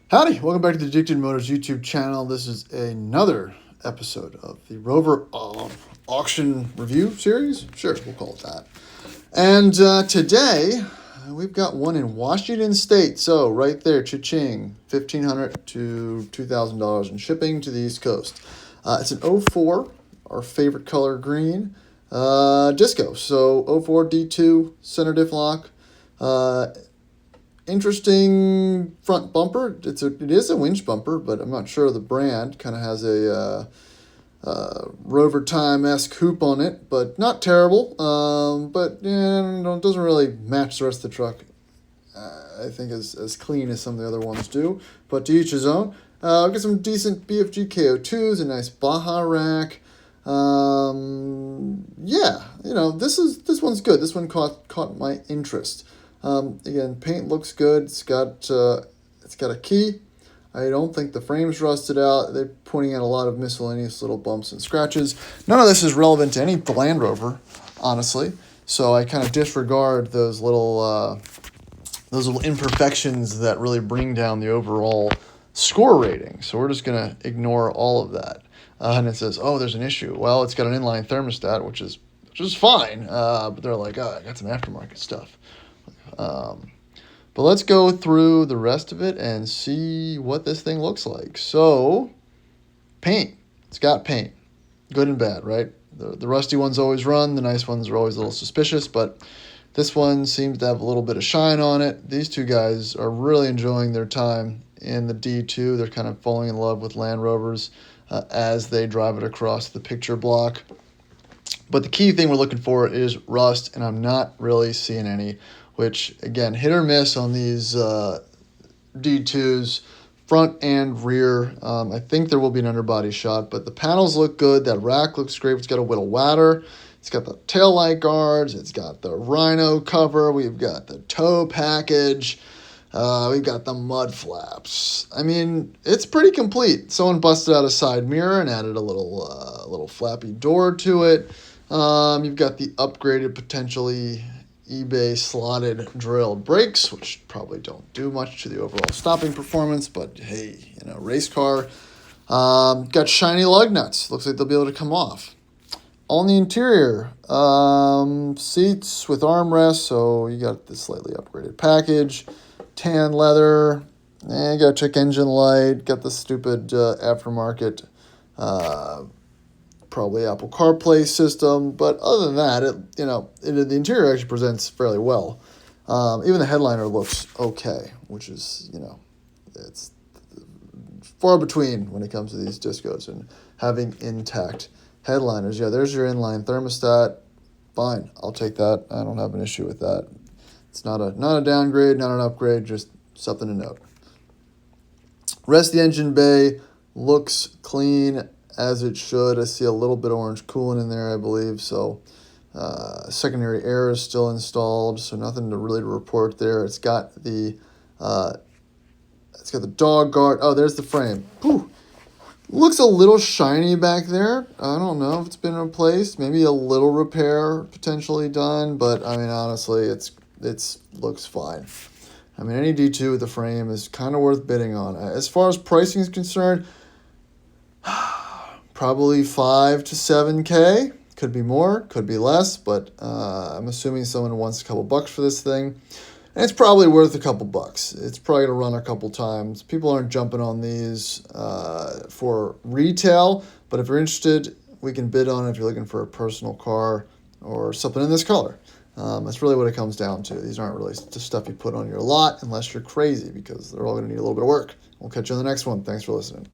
Howdy, welcome back to the Addicted Motors YouTube channel. This is another episode of the Rover auction review series. Sure, we'll call it that. And today, we've got one in Washington State. So right there, cha-ching, $1,500 to $2,000 in shipping to the East Coast. It's an 04, our favorite color green, disco. So 04 D2, center diff lock. Interesting front bumper. It is a winch bumper, but I'm not sure of the brand. Kind of has a Rover Time-esque hoop on it, but not terrible. But yeah, it doesn't really match the rest of the truck. I think as clean as some of the other ones do. But to each his own. I've got some decent BFG KO2s, a nice Baja rack. Yeah, this one's good. This one caught my interest. Again, paint looks good. It's got a key. I don't think the frame's rusted out. They're pointing out a lot of miscellaneous little bumps and scratches. None of this is relevant to any Land Rover, honestly. So I kind of disregard those little imperfections that really bring down the overall score rating. So we're just gonna ignore all of that. And it says, oh, there's an issue. Well, it's got an inline thermostat, which is fine. But they're like, oh, I got some aftermarket stuff. But let's go through the rest of it and see what this thing looks like. So, paint. It's got paint. Good and bad, right? The rusty ones always run. The nice ones are always a little suspicious, but this one seems to have a little bit of shine on it. These two guys are really enjoying their time in the D2. They're kind of falling in love with Land Rovers as they drive it across the picture block. But the key thing we're looking for is rust, and I'm not really seeing any, which, again, hit or miss on these D2s, front and rear. I think there will be an underbody shot, but the panels look good. That rack looks great. It's got a Whittle Wadder. It's got the tail light guards. It's got the Rhino cover. We've got the tow package. We've got the mud flaps. I mean, it's pretty complete. Someone busted out a side mirror and added a little flappy door to it. You've got the upgraded, potentially eBay slotted drilled brakes, which probably don't do much to the overall stopping performance, but hey, race car. Got shiny lug nuts. Looks like they'll be able to come off. On the interior, seats with armrests, so you got the slightly upgraded package. Tan leather, you got a check engine light, got the stupid aftermarket probably Apple CarPlay system, but other than that, the interior actually presents fairly well. Even the headliner looks okay, which is, it's far between when it comes to these discos and having intact headliners. Yeah, there's your inline thermostat. Fine, I'll take that. I don't have an issue with that. It's not a downgrade, not an upgrade, just something to note. Rest of the engine bay looks clean, as it should. I see a little bit of orange coolant in there, I believe. So secondary air is still installed, so nothing to really report there. It's got the dog guard. Oh, there's the frame. Whew. Looks a little shiny back there. I don't know if it's been replaced. Maybe a little repair potentially done, but I mean, honestly, it looks fine. I mean, any D2 with the frame is kind of worth bidding on. As far as pricing is concerned, probably $5,000 to $7,000. Could be more, could be less, but I'm assuming someone wants a couple bucks for this thing. And it's probably worth a couple bucks. It's probably going to run a couple times. People aren't jumping on these for retail, but if you're interested, we can bid on it if you're looking for a personal car or something in this color. That's really what it comes down to. These aren't really just stuff you put on your lot unless you're crazy, because they're all going to need a little bit of work. We'll catch you on the next one. Thanks for listening.